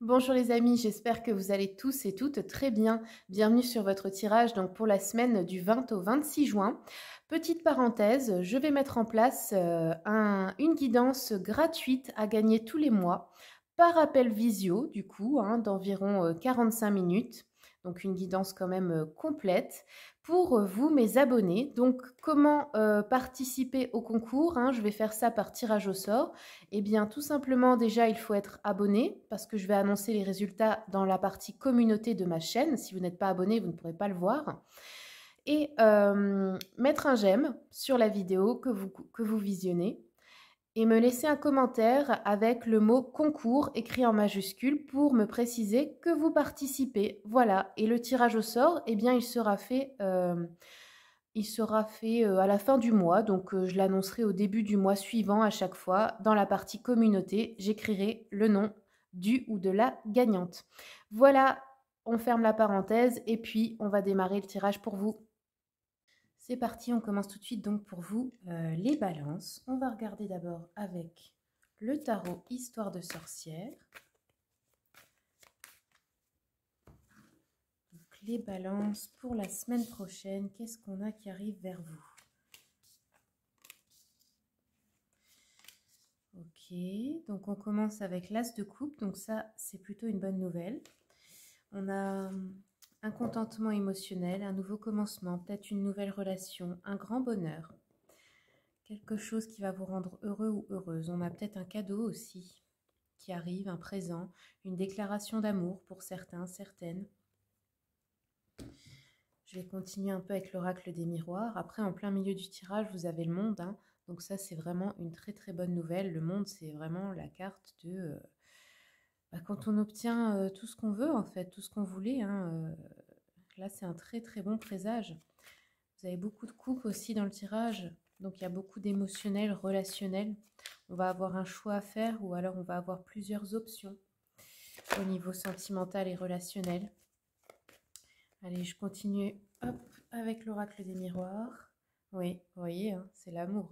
Bonjour les amis, j'espère que vous allez tous et toutes très bien. Bienvenue sur votre tirage donc pour la semaine du 20 au 26 juin. Petite parenthèse, je vais mettre en place une guidance gratuite à gagner tous les mois par appel visio du coup d'environ 45 minutes. Donc une guidance quand même complète pour vous mes abonnés. Donc comment participer au concours, je vais faire ça par tirage au sort. Eh bien, tout simplement, déjà, il faut être abonné parce que je vais annoncer les résultats dans la partie communauté de ma chaîne. Si vous n'êtes pas abonné, vous ne pourrez pas le voir. Et mettre un j'aime sur la vidéo que vous visionnez et me laisser un commentaire avec le mot concours écrit en majuscule pour me préciser que vous participez. Voilà. Et le tirage au sort, eh bien, il sera fait à la fin du mois, donc je l'annoncerai au début du mois suivant à chaque fois. Dans la partie communauté, j'écrirai le nom du ou de la gagnante. Voilà, on ferme la parenthèse et puis on va démarrer le tirage pour vous. C'est parti, on commence tout de suite donc pour vous les balances. On va regarder d'abord avec le tarot Histoire de sorcière. Les balances pour la semaine prochaine, qu'est-ce qu'on a qui arrive vers vous? Ok, donc on commence avec l'As de coupe, donc ça c'est plutôt une bonne nouvelle. On a un contentement émotionnel, un nouveau commencement, peut-être une nouvelle relation, un grand bonheur. Quelque chose qui va vous rendre heureux ou heureuse. On a peut-être un cadeau aussi qui arrive, un présent, une déclaration d'amour pour certains, certaines. Je vais continuer un peu avec l'oracle des miroirs. Après, en plein milieu du tirage, vous avez le monde. Donc ça, c'est vraiment une très très bonne nouvelle. Le monde, c'est vraiment la carte de... quand on obtient tout ce qu'on veut, en fait, tout ce qu'on voulait. Là, c'est un très très bon présage. Vous avez beaucoup de coupes aussi dans le tirage. Donc il y a beaucoup d'émotionnel, relationnel. On va avoir un choix à faire ou alors on va avoir plusieurs options au niveau sentimental et relationnel. Allez, je continue hop, avec l'oracle des miroirs. Oui, vous voyez, c'est l'amour.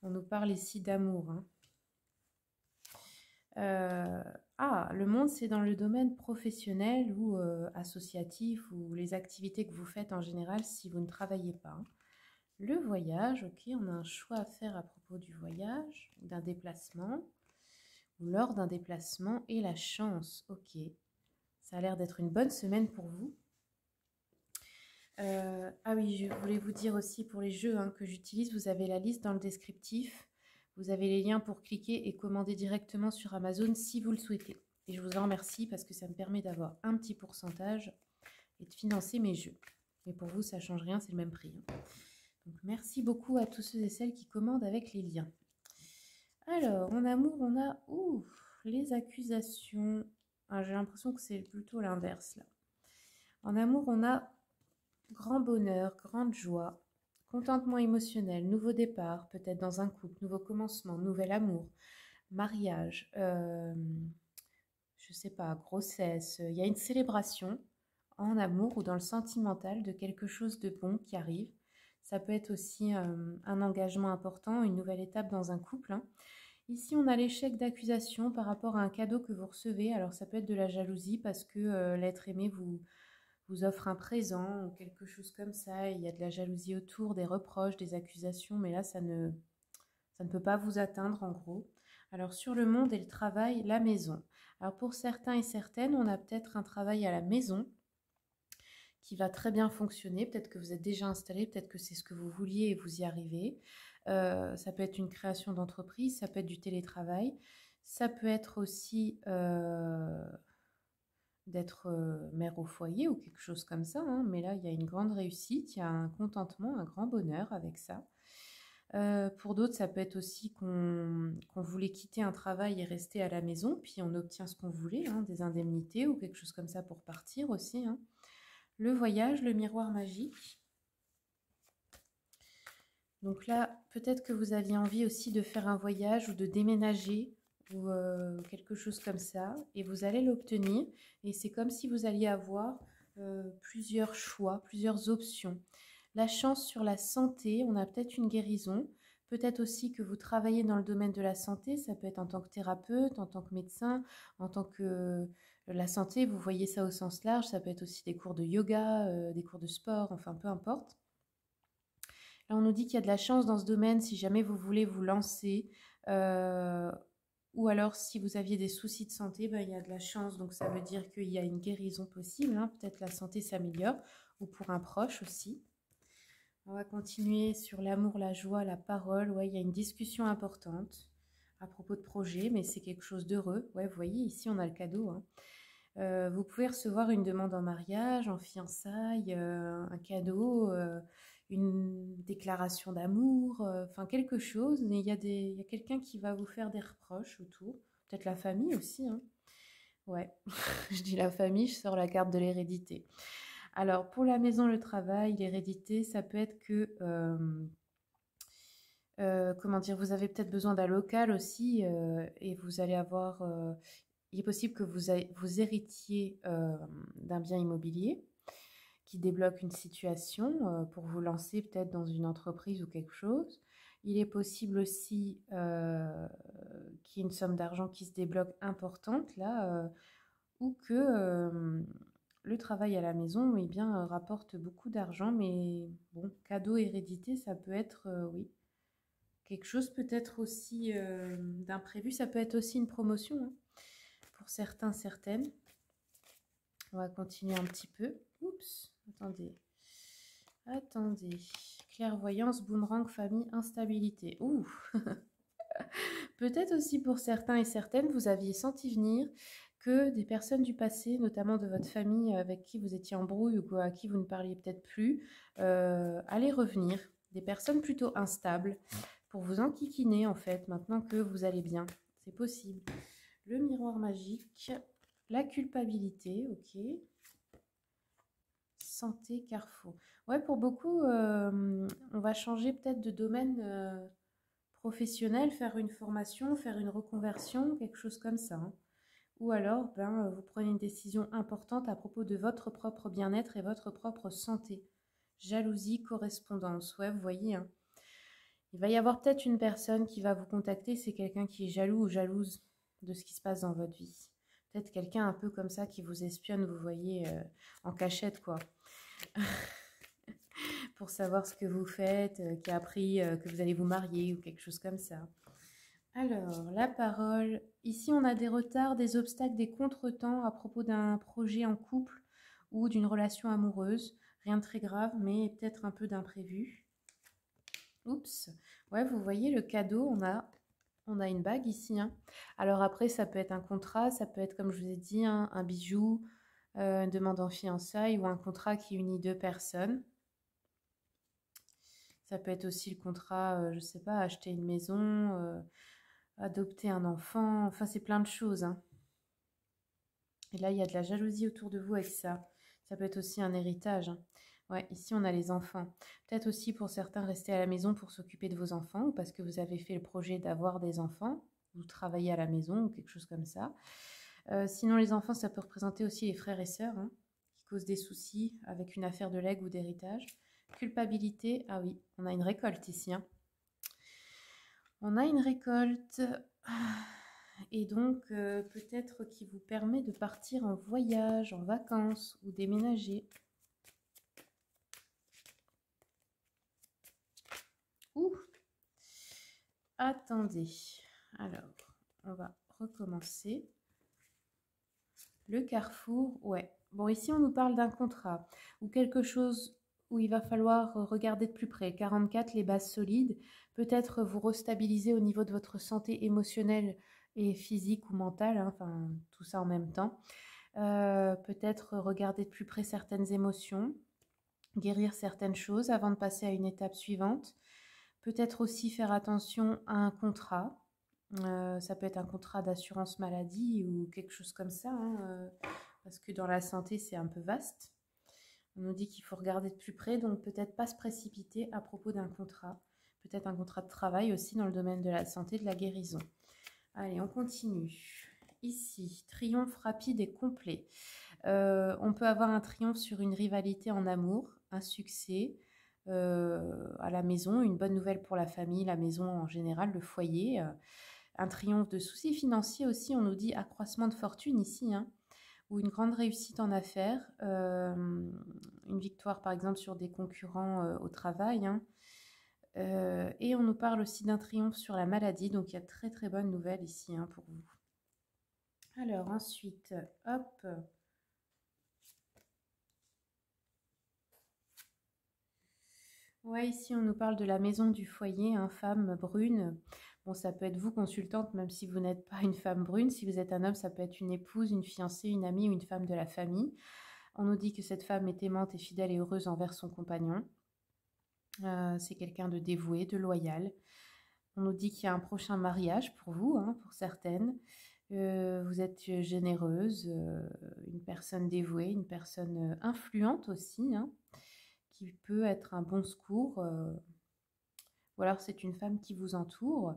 On nous parle ici d'amour. Le monde, c'est dans le domaine professionnel ou associatif ou les activités que vous faites en général si vous ne travaillez pas. Le voyage, ok, on a un choix à faire à propos du voyage, d'un déplacement ou lors d'un déplacement et la chance, ok. Ça a l'air d'être une bonne semaine pour vous. Oui, je voulais vous dire aussi pour les jeux que j'utilise, vous avez la liste dans le descriptif. Vous avez les liens pour cliquer et commander directement sur Amazon si vous le souhaitez. Et je vous en remercie parce que ça me permet d'avoir un petit pourcentage et de financer mes jeux. Mais pour vous, ça ne change rien, c'est le même prix. Donc merci beaucoup à tous ceux et celles qui commandent avec les liens. Alors, en amour, on a les accusations. J'ai l'impression que c'est plutôt l'inverse là. En amour, on a grand bonheur, grande joie, contentement émotionnel, nouveau départ, peut-être dans un couple, nouveau commencement, nouvel amour, mariage, je sais pas, grossesse. Il y a une célébration en amour ou dans le sentimental de quelque chose de bon qui arrive. Ça peut être aussi un engagement important, une nouvelle étape dans un couple. Ici, on a l'échec d'accusation par rapport à un cadeau que vous recevez. Alors, ça peut être de la jalousie parce que l'être aimé vous offre un présent ou quelque chose comme ça. Il y a de la jalousie autour, des reproches, des accusations, mais là, ça ne peut pas vous atteindre en gros. Alors, sur le monde et le travail, la maison. Alors, pour certains et certaines, on a peut-être un travail à la maison qui va très bien fonctionner. Peut-être que vous êtes déjà installé, peut-être que c'est ce que vous vouliez et vous y arrivez. Ça peut être une création d'entreprise, ça peut être du télétravail, ça peut être aussi d'être mère au foyer ou quelque chose comme ça. Mais là, il y a une grande réussite, il y a un contentement, un grand bonheur avec ça. Pour d'autres, ça peut être aussi qu'on voulait quitter un travail et rester à la maison, puis on obtient ce qu'on voulait, des indemnités ou quelque chose comme ça pour partir aussi. Le voyage, le miroir magique. Donc là, peut-être que vous aviez envie aussi de faire un voyage ou de déménager ou quelque chose comme ça, et vous allez l'obtenir. Et c'est comme si vous alliez avoir plusieurs choix, plusieurs options. La chance sur la santé, on a peut-être une guérison. Peut-être aussi que vous travaillez dans le domaine de la santé, ça peut être en tant que thérapeute, en tant que médecin, en tant que La santé, vous voyez ça au sens large, ça peut être aussi des cours de yoga, des cours de sport, enfin peu importe. Là, on nous dit qu'il y a de la chance dans ce domaine si jamais vous voulez vous lancer. Ou alors, si vous aviez des soucis de santé, ben, il y a de la chance. Donc, ça veut dire qu'il y a une guérison possible. Hein. Peut-être la santé s'améliore. Ou pour un proche aussi. On va continuer sur l'amour, la joie, la parole. Ouais, il y a une discussion importante à propos de projet, mais c'est quelque chose d'heureux. Ouais, vous voyez, ici, on a le cadeau. Hein. Vous pouvez recevoir une demande en mariage, en fiançailles, un cadeau, une déclaration d'amour, enfin quelque chose. Mais il y a quelqu'un qui va vous faire des reproches autour. Peut-être la famille aussi. Hein. Ouais, je dis la famille, je sors la carte de l'hérédité. Alors, pour la maison, le travail, l'hérédité, ça peut être que... comment dire, vous avez peut-être besoin d'un local aussi et vous allez avoir... il est possible que vous héritiez d'un bien immobilier qui débloque une situation pour vous lancer peut-être dans une entreprise ou quelque chose. Il est possible aussi qu'il y ait une somme d'argent qui se débloque importante là, ou que le travail à la maison eh bien, rapporte beaucoup d'argent. Mais bon, cadeau hérédité, ça peut être, oui, quelque chose peut-être aussi d'imprévu. Ça peut être aussi une promotion hein, pour certains, certaines. On va continuer un petit peu. Oups, attendez. Attendez. Clairvoyance, boomerang, famille, instabilité. Ouh. Peut-être aussi pour certains et certaines, vous aviez senti venir que des personnes du passé, notamment de votre famille avec qui vous étiez en brouille ou à qui vous ne parliez peut-être plus, allaient revenir. Des personnes plutôt instables pour vous enquiquiner en fait, maintenant que vous allez bien. C'est possible. Le miroir magique, la culpabilité, ok. Santé, carrefour. Ouais, pour beaucoup, on va changer peut-être de domaine professionnel, faire une formation, faire une reconversion, quelque chose comme ça. Hein. Ou alors, vous prenez une décision importante à propos de votre propre bien-être et votre propre santé. Jalousie, correspondance. Ouais, vous voyez, hein. Il va y avoir peut-être une personne qui va vous contacter, c'est quelqu'un qui est jaloux ou jalouse de ce qui se passe dans votre vie. Peut-être quelqu'un un peu comme ça qui vous espionne, vous voyez, en cachette, quoi. Pour savoir ce que vous faites, qui a appris que vous allez vous marier ou quelque chose comme ça. Alors, la parole. Ici, on a des retards, des obstacles, des contretemps à propos d'un projet en couple ou d'une relation amoureuse. Rien de très grave, mais peut-être un peu d'imprévu. Oups. Ouais, vous voyez le cadeau, on a une bague ici. Hein. Alors après, ça peut être un contrat, ça peut être, comme je vous ai dit, un bijou, une demande en fiançailles ou un contrat qui unit deux personnes. Ça peut être aussi le contrat, je ne sais pas, acheter une maison, adopter un enfant, enfin c'est plein de choses. Hein. Et là, il y a de la jalousie autour de vous avec ça. Ça peut être aussi un héritage. Hein. Ouais, ici on a les enfants. Peut-être aussi pour certains rester à la maison pour s'occuper de vos enfants ou parce que vous avez fait le projet d'avoir des enfants ou travailler à la maison ou quelque chose comme ça. Sinon les enfants, ça peut représenter aussi les frères et sœurs hein, qui causent des soucis avec une affaire de legs ou d'héritage. Culpabilité, ah oui, on a une récolte ici. Hein. On a une récolte et donc peut-être qui vous permet de partir en voyage, en vacances ou déménager. Ouh. Attendez, alors on va recommencer. Le carrefour, ouais. Bon, ici on nous parle d'un contrat ou quelque chose où il va falloir regarder de plus près. 44, les bases solides. Peut-être vous restabiliser au niveau de votre santé émotionnelle et physique ou mentale, hein, enfin tout ça en même temps. Peut-être regarder de plus près certaines émotions, guérir certaines choses avant de passer à une étape suivante. Peut-être aussi faire attention à un contrat. Ça peut être un contrat d'assurance maladie ou quelque chose comme ça, hein, parce que dans la santé, c'est un peu vaste. On nous dit qu'il faut regarder de plus près, donc peut-être pas se précipiter à propos d'un contrat. Peut-être un contrat de travail aussi dans le domaine de la santé, de la guérison. Allez, on continue. Ici, triomphe rapide et complet. On peut avoir un triomphe sur une rivalité en amour, un succès à la maison, une bonne nouvelle pour la famille, la maison en général, le foyer. Un triomphe de soucis financiers aussi, on nous dit accroissement de fortune ici, hein, ou une grande réussite en affaires, une victoire par exemple sur des concurrents au travail, hein. Et on nous parle aussi d'un triomphe sur la maladie, donc il y a très très bonnes nouvelles ici, hein, pour vous. Alors ensuite, hop. Ouais, ici on nous parle de la maison du foyer, hein, femme brune. Bon, ça peut être vous, consultante, même si vous n'êtes pas une femme brune. Si vous êtes un homme, ça peut être une épouse, une fiancée, une amie ou une femme de la famille. On nous dit que cette femme est aimante et fidèle et heureuse envers son compagnon. C'est quelqu'un de dévoué, de loyal. On nous dit qu'il y a un prochain mariage pour vous, hein, pour certaines. Vous êtes généreuse, une personne dévouée, une personne influente aussi, hein, qui peut être un bon secours. Ou alors c'est une femme qui vous entoure.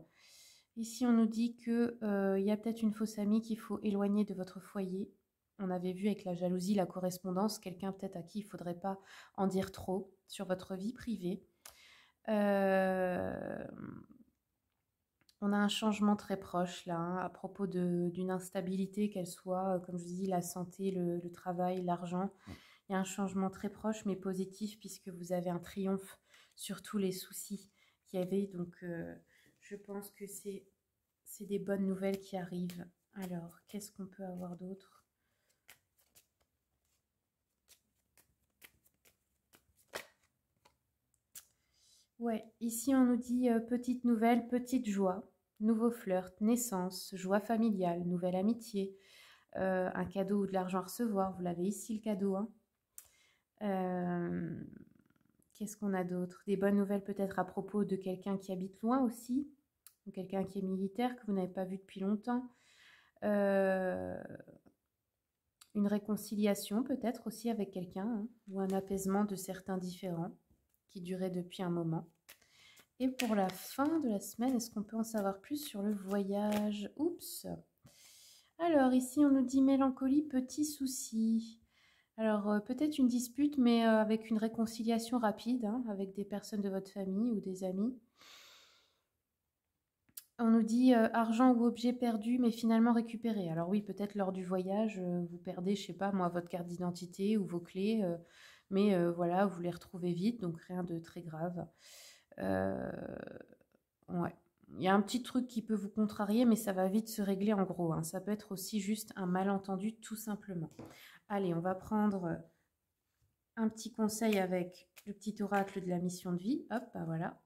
Ici, on nous dit qu'il y a peut-être une fausse amie qu'il faut éloigner de votre foyer. On avait vu avec la jalousie, la correspondance, quelqu'un peut-être à qui il ne faudrait pas en dire trop sur votre vie privée. On a un changement très proche là, hein, à propos d'une instabilité, qu'elle soit, comme je vous dis, la santé, le travail, l'argent. Il y a un changement très proche mais positif puisque vous avez un triomphe sur tous les soucis qu'il y avait. Donc je pense que c'est des bonnes nouvelles qui arrivent. Alors, qu'est-ce qu'on peut avoir d'autre? Ouais, ici on nous dit petite nouvelle, petite joie, nouveau flirt, naissance, joie familiale, nouvelle amitié, un cadeau ou de l'argent à recevoir. Vous l'avez ici le cadeau, hein. Qu'est-ce qu'on a d'autre? Des bonnes nouvelles peut-être à propos de quelqu'un qui habite loin aussi, ou quelqu'un qui est militaire que vous n'avez pas vu depuis longtemps. Une réconciliation peut-être aussi avec quelqu'un, hein, ou un apaisement de certains différends qui duraient depuis un moment. Et pour la fin de la semaine, est-ce qu'on peut en savoir plus sur le voyage? Oups! Alors ici on nous dit mélancolie, petits soucis. Alors peut-être une dispute mais avec une réconciliation rapide, hein, avec des personnes de votre famille ou des amis. On nous dit argent ou objet perdu mais finalement récupéré. Alors oui, peut-être lors du voyage, vous perdez, je sais pas moi, votre carte d'identité ou vos clés, mais voilà, vous les retrouvez vite, donc rien de très grave. Ouais. Il y a un petit truc qui peut vous contrarier, mais ça va vite se régler en gros, hein. Ça peut être aussi juste un malentendu tout simplement. Allez, on va prendre un petit conseil avec le petit oracle de la mission de vie. Hop, bah voilà.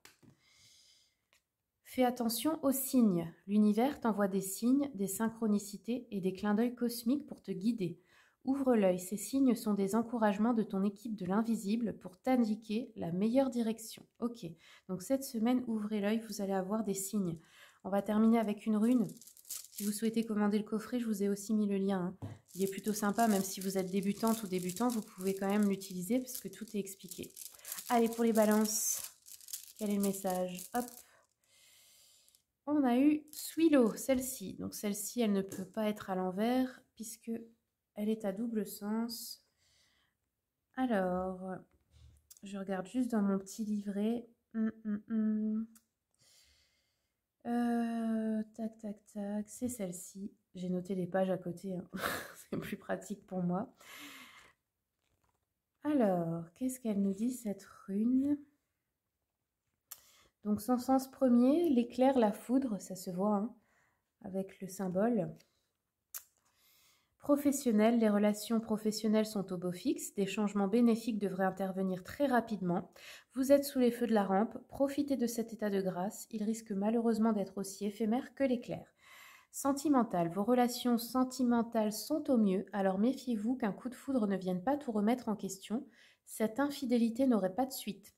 Fais attention aux signes. L'univers t'envoie des signes, des synchronicités et des clins d'œil cosmiques pour te guider. Ouvre l'œil, ces signes sont des encouragements de ton équipe de l'invisible pour t'indiquer la meilleure direction. Ok, donc cette semaine, ouvrez l'œil, vous allez avoir des signes. On va terminer avec une rune. Si vous souhaitez commander le coffret, je vous ai aussi mis le lien, hein. Il est plutôt sympa, même si vous êtes débutante ou débutant, vous pouvez quand même l'utiliser parce que tout est expliqué. Allez, pour les balances, quel est le message? Hop. On a eu Swilo, celle-ci. Donc celle-ci, elle ne peut pas être à l'envers puisque elle est à double sens. Alors, je regarde juste dans mon petit livret. Tac, tac, tac. C'est celle-ci. J'ai noté les pages à côté, hein. C'est plus pratique pour moi. Alors, qu'est-ce qu'elle nous dit cette rune? Donc son sens premier, l'éclair, la foudre, ça se voit, hein, avec le symbole. Professionnel, les relations professionnelles sont au beau fixe, des changements bénéfiques devraient intervenir très rapidement. Vous êtes sous les feux de la rampe, profitez de cet état de grâce, il risque malheureusement d'être aussi éphémère que l'éclair. Sentimental, vos relations sentimentales sont au mieux, alors méfiez-vous qu'un coup de foudre ne vienne pas tout remettre en question, cette infidélité n'aurait pas de suite.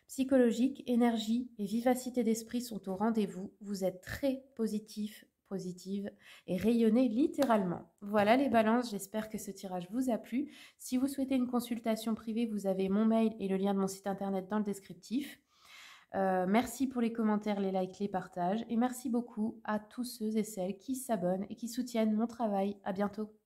Psychologique, énergie et vivacité d'esprit sont au rendez-vous. Vous êtes très positif, positive et rayonnez littéralement. Voilà les balances, j'espère que ce tirage vous a plu. Si vous souhaitez une consultation privée, vous avez mon mail et le lien de mon site internet dans le descriptif. Merci pour les commentaires, les likes, les partages et merci beaucoup à tous ceux et celles qui s'abonnent et qui soutiennent mon travail. À bientôt.